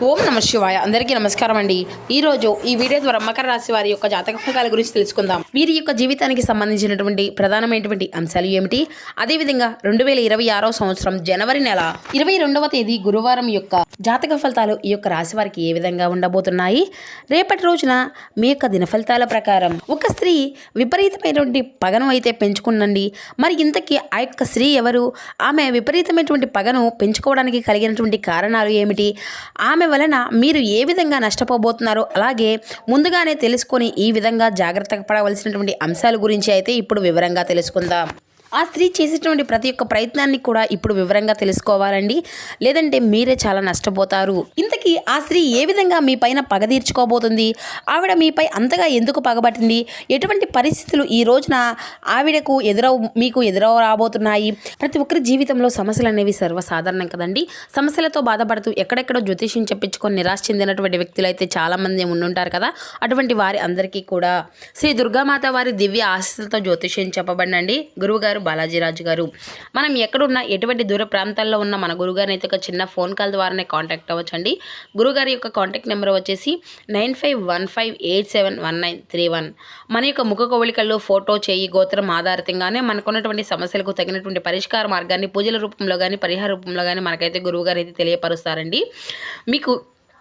ఓం నమ శివాయ. అందరికీ నమస్కారం అండి. ఈరోజు ఈ వీడియో ద్వారా మకర రాశి వారి యొక్క జాతక ఫలితాల గురించి తెలుసుకుందాం. వీరి యొక్క జీవితానికి సంబంధించినటువంటి ప్రధానమైనటువంటి అంశాలు ఏమిటి, అదేవిధంగా 2026 సంవత్సరం జనవరి నెల 22వ తేదీ గురువారం యొక్క జాతక ఫలితాలు ఈ యొక్క రాశి వారికి ఏ విధంగా ఉండబోతున్నాయి. రేపటి రోజున మీ యొక్క దిన ఫలితాల ప్రకారం ఒక స్త్రీ విపరీతమైనటువంటి పగను అయితే పెంచుకుందండి. మరి ఇంతకీ ఆ యొక్క స్త్రీ ఎవరు, ఆమె విపరీతమైనటువంటి పగను పెంచుకోవడానికి కలిగినటువంటి కారణాలు ఏమిటి, ఆమె వలన మీరు ఏ విధంగా నష్టపోబోతున్నారో అలాగే ముందుగానే తెలుసుకొని ఈ విధంగా జాగ్రత్తగా పడవలసినటువంటి అంశాల గురించి అయితే ఇప్పుడు వివరంగా తెలుసుకుందాం. ఆ స్త్రీ చేసేటువంటి ప్రతి ఒక్క ప్రయత్నాన్ని కూడా ఇప్పుడు వివరంగా తెలుసుకోవాలండి, లేదంటే మీరే చాలా నష్టపోతారు. ఇంతకీ ఆ స్త్రీ ఏ విధంగా మీ పైన పగ తీర్చుకోబోతుంది, ఆవిడ మీపై అంతగా ఎందుకు పగబట్టింది, ఎటువంటి పరిస్థితులు ఈ రోజున ఆవిడకు మీకు ఎదురవ రాబోతున్నాయి. ప్రతి ఒక్కరి జీవితంలో సమస్యలు అనేవి సర్వసాధారణం కదండి. సమస్యలతో బాధపడుతూ ఎక్కడెక్కడో జ్యోతిష్యం చెప్పించుకొని నిరాశ చెందినటువంటి వ్యక్తులు అయితే చాలామంది ఉండుంటారు కదా. అటువంటి వారి అందరికీ కూడా శ్రీ దుర్గామాత వారి దివ్య ఆశీస్సులతో జ్యోతిష్యం చెప్పబడినండి. గురువుగారు బాలాజీరాజు గారు. మనం ఎక్కడున్నా ఎటువంటి దూర ప్రాంతాల్లో ఉన్న మన గురుగారిని అయితే ఒక చిన్న ఫోన్ కాల్ ద్వారానే కాంటాక్ట్ అవ్వచ్చండి. గురుగారి యొక్క కాంటాక్ట్ నెంబర్ వచ్చేసి 9515871931. మన యొక్క ముఖ కవళికల్లో ఫోటో, చేయి, గోత్రం ఆధారితంగానే మనకున్నటువంటి సమస్యలకు తగినటువంటి పరిష్కార మార్గాన్ని పూజల రూపంలో కానీ పరిహార రూపంలో కానీ మనకైతే గురువుగారు అయితే తెలియపరుస్తారండి. మీకు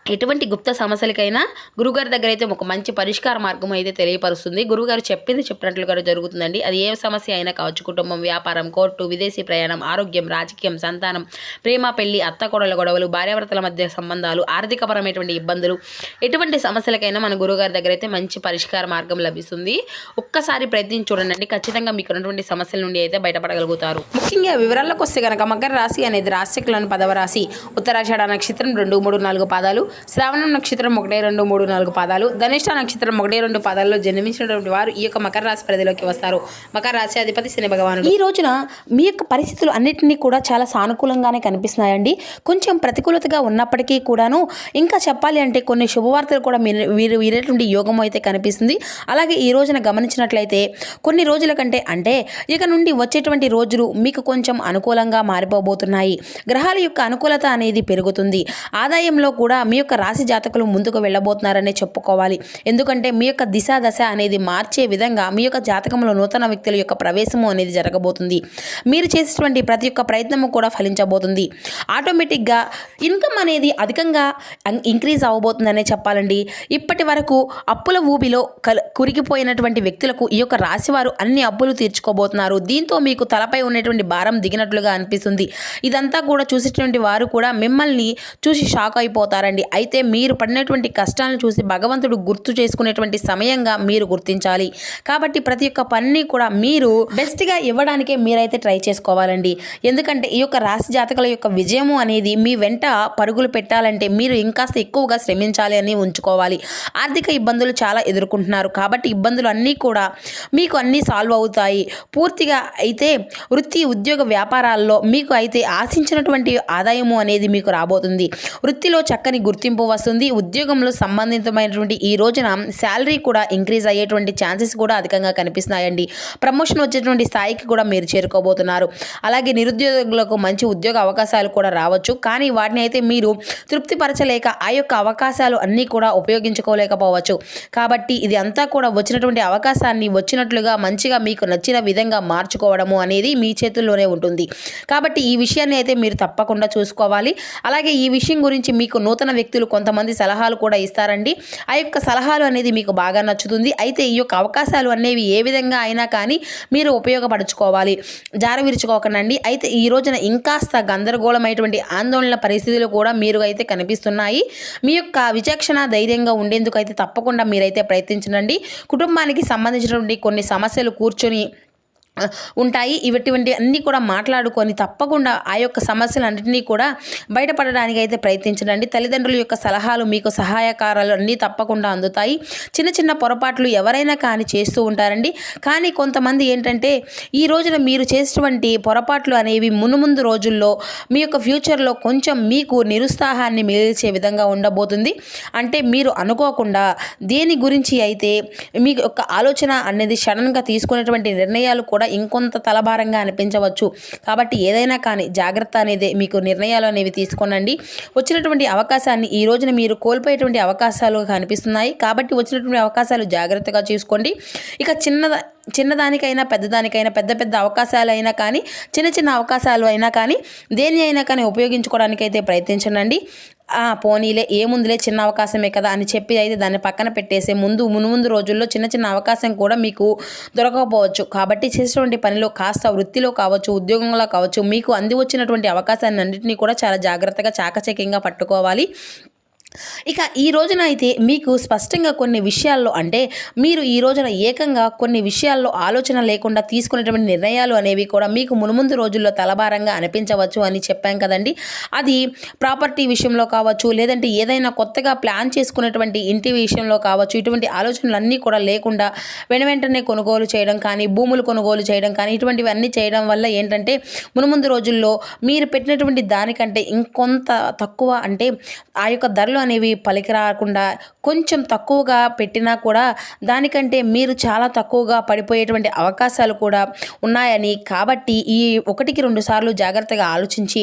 ఎటువంటి గుప్త సమస్యలకైనా గురుగారి దగ్గర అయితే ఒక మంచి పరిష్కార మార్గం అయితే తెలియపరుస్తుంది. గురుగారు చెప్పింది చెప్పినట్లుగా జరుగుతుందండి. అది ఏ సమస్య అయినా కావచ్చు, కుటుంబం, వ్యాపారం, కోర్టు, విదేశీ ప్రయాణం, ఆరోగ్యం, రాజకీయం, సంతానం, ప్రేమ, పెళ్లి, అత్తకోడల గొడవలు, భార్యాభర్తల మధ్య సంబంధాలు, ఆర్థికపరమైనటువంటి ఇబ్బందులు, ఎటువంటి సమస్యలకైనా మన గురుగారి దగ్గర అయితే మంచి పరిష్కార మార్గం లభిస్తుంది. ఒక్కసారి ప్రయత్నించి చూడండి, ఖచ్చితంగా మీకు ఉన్నటువంటి సమస్యల నుండి అయితే బయటపడగలుగుతారు. ముఖ్యంగా వివరాలకు వస్తే కనుక మకర రాశి అనేది రాశికులను 10వ రాశి. ఉత్తరాషాఢ నక్షత్రం 2, 3, 4 పాదాలు, శ్రావణం నక్షత్రం 1, 2, 3, 4 పాదాలు, ధనిష్ట నక్షత్రం 1, 2 పాదాల్లో జన్మించినటువంటి వారు ఈ యొక్క మకర రాశి పరిధిలోకి వస్తారు. మకర రాశి అధిపతి శని భగవానుడు. ఈ రోజున మీ యొక్క పరిస్థితులు అన్నింటినీ కూడా చాలా సానుకూలంగానే కనిపిస్తున్నాయండి. కొంచెం ప్రతికూలతగా ఉన్నప్పటికీ కూడాను ఇంకా చెప్పాలి అంటే కొన్ని శుభవార్తలు కూడా వీరు వీరేటువంటి యోగం అయితే కనిపిస్తుంది. అలాగే ఈ రోజున గమనించినట్లయితే కొన్ని రోజుల కంటే అంటే ఇక నుండి వచ్చేటువంటి రోజులు మీకు కొంచెం అనుకూలంగా మారిపోబోతున్నాయి. గ్రహాల యొక్క అనుకూలత అనేది పెరుగుతుంది. ఆదాయంలో కూడా మీ యొక్క రాశి జాతకులు ముందుకు వెళ్ళబోతున్నారనే చెప్పుకోవాలి. ఎందుకంటే మీ యొక్క దిశ దశ అనేది మార్చే విధంగా మీ యొక్క జాతకంలో నూతన వ్యక్తుల యొక్క ప్రవేశము అనేది జరగబోతుంది. మీరు చేసేటువంటి ప్రతి ఒక్క ప్రయత్నము కూడా ఫలించబోతుంది. ఆటోమేటిక్గా ఇన్కమ్ అనేది అధికంగా ఇంక్రీజ్ అవ్వబోతుందనే చెప్పాలండి. ఇప్పటి వరకు అప్పుల ఊబిలో కురిగిపోయినటువంటి వ్యక్తులకు ఈ యొక్క రాశి వారు అన్ని అప్పులు తీర్చుకోబోతున్నారు. దీంతో మీకు తలపై ఉన్నటువంటి భారం దిగినట్లుగా అనిపిస్తుంది. ఇదంతా కూడా చూసేటువంటి వారు కూడా మిమ్మల్ని చూసి షాక్ అయిపోతారండి. అయితే మీరు పడినటువంటి కష్టాలను చూసి భగవంతుడు గుర్తు చేసుకునేటువంటి సమయంగా మీరు గుర్తించాలి. కాబట్టి ప్రతి ఒక్క పనిని కూడా మీరు బెస్ట్గా ఇవ్వడానికే మీరైతే ట్రై చేసుకోవాలండి. ఎందుకంటే ఈ యొక్క రాశి జాతకుల యొక్క విజయము అనేది మీ వెంట పరుగులు పెట్టాలంటే మీరు ఇంకాస్త ఎక్కువగా శ్రమించాలి అని ఉంచుకోవాలి. ఆర్థిక ఇబ్బందులు చాలా ఎదుర్కొంటున్నారు కాబట్టి ఇబ్బందులు అన్నీ కూడా మీకు అన్నీ సాల్వ్ అవుతాయి. పూర్తిగా అయితే వృత్తి, ఉద్యోగ, వ్యాపారాల్లో మీకు అయితే ఆశించినటువంటి ఆదాయము అనేది మీకు రాబోతుంది. వృత్తిలో చక్కని గుర్తింపు వస్తుంది. ఉద్యోగంలో సంబంధితమైనటువంటి ఈ రోజున శాలరీ కూడా ఇంక్రీజ్ అయ్యేటువంటి ఛాన్సెస్ కూడా అధికంగా కనిపిస్తున్నాయండి. ప్రమోషన్ వచ్చేటువంటి స్థాయికి కూడా మీరు చేరుకోబోతున్నారు. అలాగే నిరుద్యోగులకు మంచి ఉద్యోగ అవకాశాలు కూడా రావచ్చు. కానీ వాటిని అయితే మీరు తృప్తిపరచలేక ఆ యొక్క అవకాశాలు అన్నీ కూడా ఉపయోగించుకోలేకపోవచ్చు. కాబట్టి ఇది అంతా కూడా వచ్చినటువంటి అవకాశాన్ని వచ్చినట్లుగా మంచిగా మీకు నచ్చిన విధంగా మార్చుకోవడము అనేది మీ చేతుల్లోనే ఉంటుంది. కాబట్టి ఈ విషయాన్ని అయితే మీరు తప్పకుండా చూసుకోవాలి. అలాగే ఈ విషయం గురించి మీకు నూతన వ్యక్తులు కొంతమంది సలహాలు కూడా ఇస్తారండి. ఆ యొక్క సలహాలు అనేది మీకు బాగా నచ్చుతుంది. అయితే ఈ యొక్క అవకాశాలు అనేవి ఏ విధంగా అయినా కానీ మీరు ఉపయోగపరచుకోవాలి, జారవిరుచుకోకండి. అయితే ఈ రోజున ఇంకాస్త గందరగోళమైనటువంటి ఆందోళన పరిస్థితులు కూడా మీరు అయితే కనిపిస్తున్నాయి. మీ యొక్క విచక్షణ ధైర్యంగా ఉండేందుకు అయితే తప్పకుండా మీరైతే ప్రయత్నించండి. కుటుంబానికి సంబంధించినటువంటి కొన్ని సమస్యలు కూర్చొని ఉంటాయి. ఇటువంటి అన్నీ కూడా మాట్లాడుకొని తప్పకుండా ఆ యొక్క సమస్యలన్నింటినీ కూడా బయటపడడానికి అయితే ప్రయత్నించండి. తల్లిదండ్రుల యొక్క సలహాలు మీకు సహాయకారాలు అన్నీ తప్పకుండా అందుతాయి. చిన్న చిన్న పొరపాట్లు ఎవరైనా కానీ చేస్తూ ఉంటారండి. కానీ కొంతమంది ఏంటంటే ఈ రోజున మీరు చేసేటువంటి పొరపాట్లు అనేవి మునుముందు రోజుల్లో మీ యొక్క ఫ్యూచర్లో కొంచెం మీకు నిరుత్సాహాన్ని మిగిల్చే విధంగా ఉండబోతుంది. అంటే మీరు అనుకోకుండా దేని గురించి అయితే మీ యొక్క ఆలోచన అనేది సడన్గా తీసుకునేటువంటి నిర్ణయాలు కూడా కూడా ఇంకొంత తలభారంగా అనిపించవచ్చు. కాబట్టి ఏదైనా కానీ జాగ్రత్త అనేది మీకు నిర్ణయాలు అనేవి తీసుకోనండి. వచ్చినటువంటి అవకాశాన్ని ఈ రోజున మీరు కోల్పోయేటువంటి అవకాశాలు కనిపిస్తున్నాయి. కాబట్టి వచ్చినటువంటి అవకాశాలు జాగ్రత్తగా చూసుకోండి. ఇక చిన్నదానికైనా పెద్దదానికైనా పెద్ద అవకాశాలు అయినా కానీ చిన్న అవకాశాలు అయినా కానీ దేని అయినా కానీ ఉపయోగించుకోవడానికైతే ప్రయత్నించండి. పోనీలే ఏముందిలే చిన్న అవకాశమే కదా అని చెప్పి అయితే దాన్ని పక్కన పెట్టేసే మునుముందు రోజుల్లో చిన్న అవకాశం కూడా మీకు దొరకకపోవచ్చు. కాబట్టి చేసేటువంటి పనిలో కాస్త వృత్తిలో కావచ్చు, ఉద్యోగంలో కావచ్చు, మీకు అంది వచ్చినటువంటి అవకాశాన్ని అన్నింటినీ కూడా చాలా జాగ్రత్తగా చాకచక్యంగా పట్టుకోవాలి. ఇక ఈ రోజున అయితే మీకు స్పష్టంగా కొన్ని విషయాల్లో అంటే మీరు ఈ రోజున ఏకంగా కొన్ని విషయాల్లో ఆలోచన లేకుండా తీసుకునేటువంటి నిర్ణయాలు అనేవి కూడా మీకు మునుముందు రోజుల్లో తలభారంగా అనిపించవచ్చు అని చెప్పాం కదండి. అది ప్రాపర్టీ విషయంలో కావచ్చు, లేదంటే ఏదైనా కొత్తగా ప్లాన్ చేసుకునేటువంటి ఇంటి విషయంలో కావచ్చు, ఇటువంటి ఆలోచనలన్నీ కూడా లేకుండా వెంటనే కొనుగోలు చేయడం కానీ, భూములు కొనుగోలు చేయడం కానీ, ఇటువంటివన్నీ చేయడం వల్ల ఏంటంటే మునుముందు రోజుల్లో మీరు పెట్టినటువంటి దానికంటే ఇంకొంత తక్కువ అంటే ఆ యొక్క ధరలు అనేవి పలికి రాకుండా కొంచెం తక్కువగా పెట్టినా కూడా దానికంటే మీరు చాలా తక్కువగా పడిపోయేటువంటి అవకాశాలు కూడా ఉన్నాయని, కాబట్టి ఈ 1-2 సార్లు జాగ్రత్తగా ఆలోచించి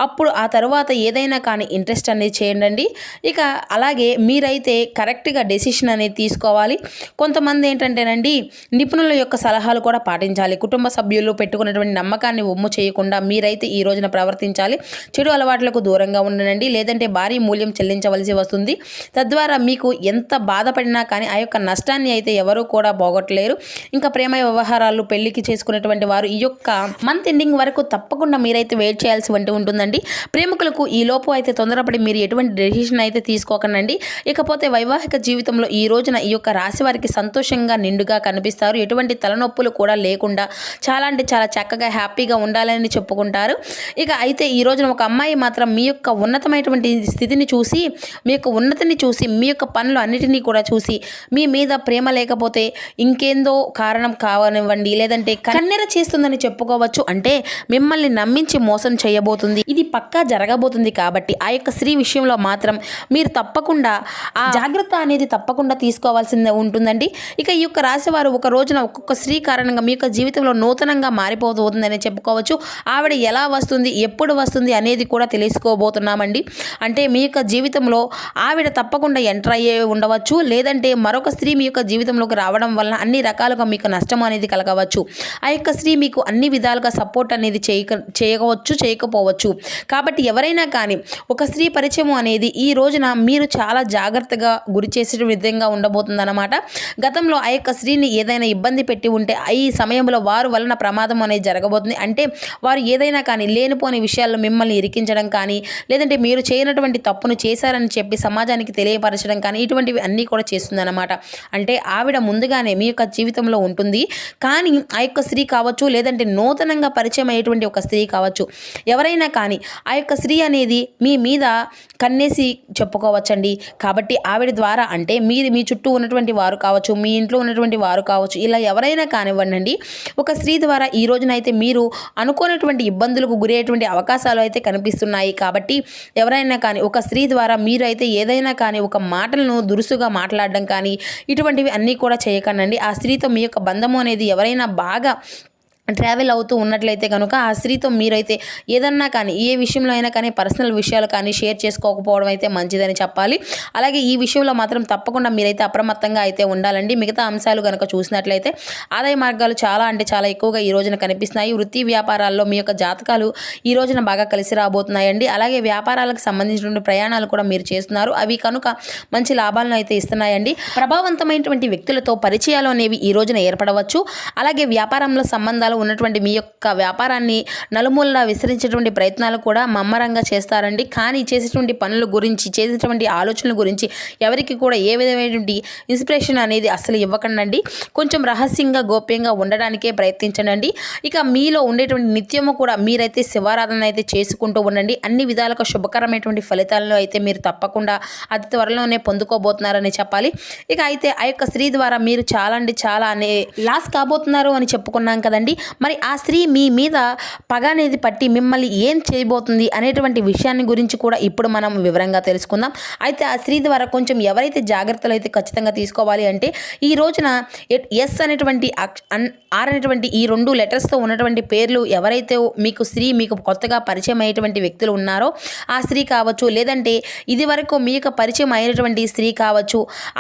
అప్పుడు ఆ తర్వాత ఏదైనా కానీ ఇంట్రెస్ట్ అనేది చేయండి. ఇక అలాగే మీరైతే కరెక్ట్గా డెసిషన్ అనేది తీసుకోవాలి. కొంతమంది ఏంటంటేనండి నిపుణుల యొక్క సలహాలు కూడా పాటించాలి. కుటుంబ సభ్యులు పెట్టుకున్నటువంటి నమ్మకాన్ని ఒమ్ము చేయకుండా మీరైతే ఈ రోజున ప్రవర్తించాలి. చెడు అలవాట్లకు దూరంగా ఉండండి. లేదంటే భారీ మూల్యం చెల్లించవలసి వస్తుంది. తద్వారా మీకు ఎంత బాధపడినా కానీ ఆ యొక్క నష్టాన్ని అయితే ఎవరూ కూడా పోగొట్టలేరు. ఇంకా ప్రేమ వ్యవహారాలు పెళ్లికి చేసుకునేటువంటి వారు ఈ యొక్క మంత్ ఎండింగ్ వరకు తప్పకుండా మీరైతే వెయిట్ చేయాల్సి ఉంటుందండి. ప్రేమికులకు ఈ లోపు అయితే తొందరపడి మీరు ఎటువంటి డెసిషన్ అయితే తీసుకోకండి. ఇకపోతే వైవాహిక జీవితంలో ఈ రోజున ఈ యొక్క రాశి వారికి సంతోషంగా నిండుగా కనిపిస్తారు. ఎటువంటి తలనొప్పులు కూడా లేకుండా చాలా అంటే చాలా చక్కగా హ్యాపీగా ఉండాలని చెప్పుకుంటారు. ఇక అయితే ఈ రోజున ఒక అమ్మాయి మాత్రం మీ యొక్క ఉన్నతమైనటువంటి స్థితిని చూసి, మీ యొక్క ఉన్నతిని చూసి, మీ యొక్క పనులు అన్నిటినీ కూడా చూసి మీ మీద ప్రేమ లేకపోతే ఇంకేందో కారణం కావనివ్వండి, లేదంటే కన్నెర చేస్తుందని చెప్పుకోవచ్చు. అంటే మిమ్మల్ని నమ్మించి మోసం చేయబోతుంది. ఇది పక్కా జరగబోతుంది. కాబట్టి ఆ యొక్క స్త్రీ విషయంలో మాత్రం మీరు తప్పకుండా ఆ జాగ్రత్త అనేది తప్పకుండా తీసుకోవాల్సిందే ఉంటుందండి. ఇక ఈ యొక్క రాశి వారు ఒక రోజున ఒక్కొక్క స్త్రీ కారణంగా మీ యొక్క జీవితంలో నూతనంగా మారిపోతుందని చెప్పుకోవచ్చు. ఆవిడ ఎలా వస్తుంది, ఎప్పుడు వస్తుంది అనేది కూడా తెలుసుకోబోతున్నామండి. అంటే మీ యొక్క జీవితంలో ఆవిడ తప్పకుండా ఎంటర్ అయ్యే ఉండవచ్చు. లేదంటే మరొక స్త్రీ మీ యొక్క జీవితంలోకి రావడం వల్ల అన్ని రకాలుగా మీకు నష్టం అనేది కలగవచ్చు. ఆ యొక్క స్త్రీ మీకు అన్ని విధాలుగా సపోర్ట్ అనేది చేయవచ్చు, చేయకపోవచ్చు. కాబట్టి ఎవరైనా కానీ ఒక స్త్రీ పరిచయం అనేది ఈ రోజున మీరు చాలా జాగ్రత్తగా గురి చేసే విధంగా ఉండబోతుందన్నమాట. గతంలో ఆ యొక్క స్త్రీని ఏదైనా ఇబ్బంది పెట్టి ఉంటే ఈ సమయంలో వారు వలన ప్రమాదం అనేది జరగబోతుంది. అంటే వారు ఏదైనా కానీ లేనిపోని విషయాల్లో మిమ్మల్ని ఇరికించడం కానీ, లేదంటే మీరు చేయనటువంటి తప్పును చేశారని చెప్పి సమాజానికి తెలియపరచడం కానీ, ఇటువంటివి అన్నీ కూడా చేస్తుందన్నమాట. అంటే ఆవిడ ముందుగానే మీ యొక్క జీవితంలో ఉంటుంది. కానీ ఆ యొక్క స్త్రీ కావచ్చు, లేదంటే నూతనంగా పరిచయం అయ్యేటువంటి ఒక స్త్రీ కావచ్చు, ఎవరైనా కానీ ఆ యొక్క స్త్రీ అనేది మీ మీద కన్నేసి చెప్పుకోవచ్చండి. కాబట్టి ఆవిడ ద్వారా అంటే మీ చుట్టూ ఉన్నటువంటి వారు కావచ్చు, మీ ఇంట్లో ఉన్నటువంటి వారు కావచ్చు, ఇలా ఎవరైనా కానివ్వండి, ఒక స్త్రీ ద్వారా ఈ రోజునైతే మీరు అనుకోనటువంటి ఇబ్బందులకు గురయ్యేటువంటి అవకాశాలు అయితే కనిపిస్తున్నాయి. కాబట్టి ఎవరైనా కానీ ఒక స్త్రీ ద్వారా మీరు అయితే ఏదైనా కానీ ఒక మాటలను దురుసుగా మాట్లాడడం కానీ ఇటువంటివి అన్నీ కూడా చేయకండి. ఆ స్త్రీతో మీ యొక్క బంధము అనేది ఎవరైనా బాగా ట్రావెల్ అవుతూ ఉన్నట్లయితే కనుక ఆ స్త్రీతో మీరైతే ఏదన్నా కానీ ఏ విషయంలో అయినా కానీ పర్సనల్ విషయాలు కానీ షేర్ చేసుకోకపోవడం అయితే మంచిదని చెప్పాలి. అలాగే ఈ విషయంలో మాత్రం తప్పకుండా మీరైతే అప్రమత్తంగా అయితే ఉండాలండి. మిగతా అంశాలు కనుక చూసినట్లయితే ఆదాయ మార్గాలు చాలా అంటే చాలా ఎక్కువగా ఈ రోజున కనిపిస్తున్నాయి. వృత్తి వ్యాపారాల్లో మీ యొక్క జాతకాలు ఈ రోజున బాగా కలిసి రాబోతున్నాయండి. అలాగే వ్యాపారాలకు సంబంధించినటువంటి ప్రయాణాలు కూడా మీరు చేస్తున్నారు. అవి కనుక మంచి లాభాలను అయితే ఇస్తున్నాయండి. ప్రభావవంతమైనటువంటి వ్యక్తులతో పరిచయాలు అనేవి ఈ రోజున ఏర్పడవచ్చు. అలాగే వ్యాపారంలో సంబంధాలు ఉన్నటువంటి మీ యొక్క వ్యాపారాన్ని నలుమూలలా విస్తరించేటువంటి ప్రయత్నాలు కూడా మమ్మరంగా చేస్తారండి. కానీ చేసేటువంటి పనుల గురించి, చేసేటువంటి ఆలోచనల గురించి ఎవరికి కూడా ఏ విధమైనటువంటి ఇన్స్పిరేషన్ అనేది అసలు ఇవ్వకండి. కొంచెం రహస్యంగా గోప్యంగా ఉండడానికే ప్రయత్నించండి. ఇక మీలో ఉండేటువంటి నిత్యము కూడా మీరైతే శివారాధన అయితే చేసుకుంటూ ఉండండి. అన్ని విధాలుగా శుభకరమైనటువంటి ఫలితాలను అయితే మీరు తప్పకుండా అతి త్వరలోనే పొందుకోబోతున్నారని చెప్పాలి. ఇక అయితే ఆ యొక్క స్త్రీ ద్వారా మీరు చాలా అంటే చాలా లాస్ కాబోతున్నారు అని చెప్పుకున్నాం కదండి. మరి ఆ స్త్రీ మీ మీద పగ అనేది పట్టి మిమ్మల్ని ఏం చేయబోతుంది అనేటువంటి విషయాన్ని గురించి కూడా ఇప్పుడు మనం వివరంగా తెలుసుకుందాం. అయితే ఆ స్త్రీ ద్వారా కొంచెం ఎవరైతే జాగ్రత్తలు అయితే ఖచ్చితంగా తీసుకోవాలి అంటే ఈ రోజున ఎస్ అనేటువంటి ఆర్ అనేటువంటి ఈ 2 లెటర్స్తో ఉన్నటువంటి పేర్లు ఎవరైతే మీకు కొత్తగా పరిచయం అయ్యేటువంటి వ్యక్తులు ఉన్నారో ఆ స్త్రీ కావచ్చు, లేదంటే ఇది వరకు మీ యొక్క పరిచయం అయినటువంటి స్త్రీ కావచ్చు,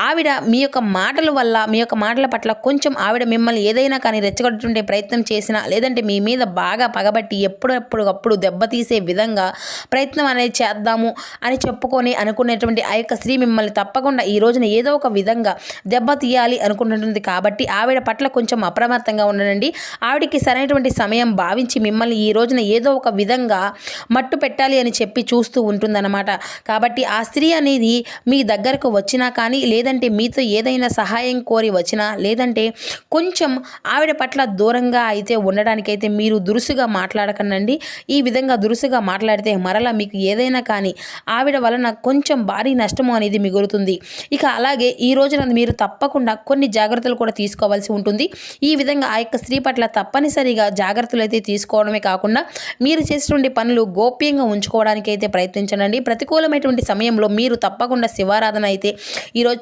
ఆవిడ మీ యొక్క మాటల వల్ల మీ యొక్క మాటల పట్ల కొంచెం ఆవిడ మిమ్మల్ని ఏదైనా కానీ రెచ్చగొట్టేటువంటి ప్రయత్నం చేసినా, లేదంటే మీ మీద బాగా పగబట్టి ఎప్పుడప్పుడు దెబ్బతీసే విధంగా ప్రయత్నం అనేది చేద్దాము అని అనుకునేటువంటి ఆ యొక్క స్త్రీ మిమ్మల్ని తప్పకుండా ఈ రోజున ఏదో ఒక విధంగా దెబ్బ తీయాలి అనుకుంటుంది. కాబట్టి ఆవిడ పట్ల కొంచెం అప్రమత్తంగా ఉండనండి. ఆవిడికి సరైనటువంటి సమయం భావించి మిమ్మల్ని ఈ రోజున ఏదో ఒక విధంగా మట్టు పెట్టాలి అని చెప్పి చూస్తూ ఉంటుందన్నమాట. కాబట్టి ఆ స్త్రీ అనేది మీ దగ్గరకు వచ్చినా కానీ, లేదంటే మీతో ఏదైనా సహాయం కోరి వచ్చినా, లేదంటే కొంచెం ఆవిడ పట్ల దూరంగా అయితే ఉండడానికైతే మీరు దురుసుగా మాట్లాడకండి. ఈ విధంగా దురుసుగా మాట్లాడితే మరలా మీకు ఏదైనా కానీ ఆవిడ వలన కొంచెం భారీ నష్టము అనేది మిగులుతుంది. ఇక అలాగే ఈ రోజున మీరు తప్పకుండా కొన్ని జాగ్రత్తలు కూడా తీసుకోవాల్సి ఉంటుంది. ఈ విధంగా ఆ యొక్క స్త్రీ పట్ల తప్పనిసరిగా జాగ్రత్తలు అయితే తీసుకోవడమే కాకుండా మీరు చేసేటువంటి పనులు గోప్యంగా ఉంచుకోవడానికి అయితే ప్రయత్నించండి. ప్రతికూలమైనటువంటి సమయంలో మీరు తప్పకుండా శివారాధన అయితే ఈరోజు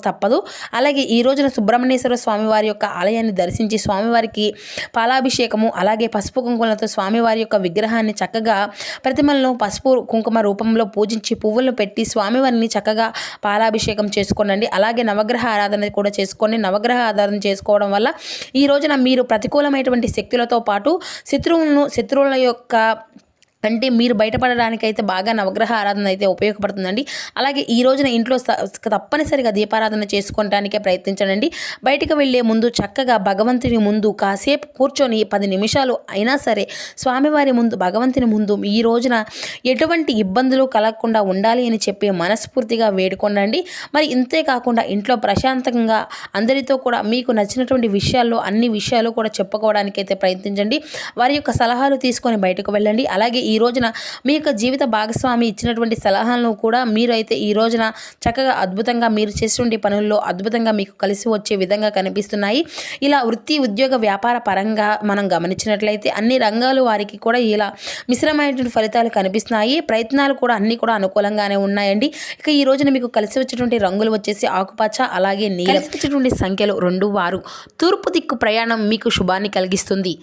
తప్పదు. అలాగే ఈ రోజున సుబ్రహ్మణ్యేశ్వర స్వామివారి యొక్క ఆలయాన్ని దర్శించి స్వామివారికి పాలాభిషేకము, అలాగే పసుపు కుంకుమలతో స్వామివారి యొక్క విగ్రహాన్ని చక్కగా ప్రతిమలను పసుపు కుంకుమ రూపంలో పూజించి పువ్వులను పెట్టి స్వామివారిని చక్కగా పాలాభిషేకం చేసుకోనండి. అలాగే నవగ్రహ ఆరాధన కూడా చేసుకోండి. నవగ్రహ ఆరాధన చేసుకోవడం వల్ల ఈ రోజున మీరు ప్రతికూలమైనటువంటి శక్తులతో పాటు శత్రువుల యొక్క అంటే మీరు బయటపడడానికైతే బాగా నవగ్రహ ఆరాధన అయితే ఉపయోగపడుతుందండి. అలాగే ఈ రోజున ఇంట్లో తప్పనిసరిగా దీపారాధన చేసుకోవడానికే ప్రయత్నించండి. బయటకు వెళ్ళే ముందు చక్కగా భగవంతుని ముందు కాసేపు కూర్చొని 10 నిమిషాలు అయినా సరే స్వామివారి ముందు, భగవంతుని ముందు ఈ రోజున ఎటువంటి ఇబ్బందులు కలగకుండా ఉండాలి అని చెప్పి మనస్ఫూర్తిగా వేడుకోండి. మరి ఇంతే కాకుండా ఇంట్లో ప్రశాంతంగా అందరితో కూడా మీకు నచ్చినటువంటి విషయాల్లో అన్ని విషయాలు కూడా చెప్పుకోవడానికైతే ప్రయత్నించండి. వారి యొక్క సలహాలు తీసుకొని బయటకు వెళ్ళండి. అలాగే ఈ రోజున మీ యొక్క జీవిత భాగస్వామి ఇచ్చినటువంటి సలహాలను కూడా మీరు అయితే ఈ రోజున చక్కగా అద్భుతంగా మీరు చేసేటువంటి పనుల్లో అద్భుతంగా మీకు కలిసి వచ్చే విధంగా కనిపిస్తున్నాయి. ఇలా వృత్తి, ఉద్యోగ, వ్యాపార పరంగా మనం గమనించినట్లయితే అన్ని రంగాలు వారికి కూడా ఇలా మిశ్రమైనటువంటి ఫలితాలు కనిపిస్తున్నాయి. ప్రయత్నాలు కూడా అన్నీ కూడా అనుకూలంగానే ఉన్నాయండి. ఇక ఈ రోజున మీకు కలిసి వచ్చేటువంటి రంగులు వచ్చేసి ఆకుపచ్చ, అలాగే నీలం. కలిసి వచ్చేటువంటి సంఖ్యలు 2, 6. తూర్పు దిక్కు ప్రయాణం మీకు శుభాన్ని కలిగిస్తుంది.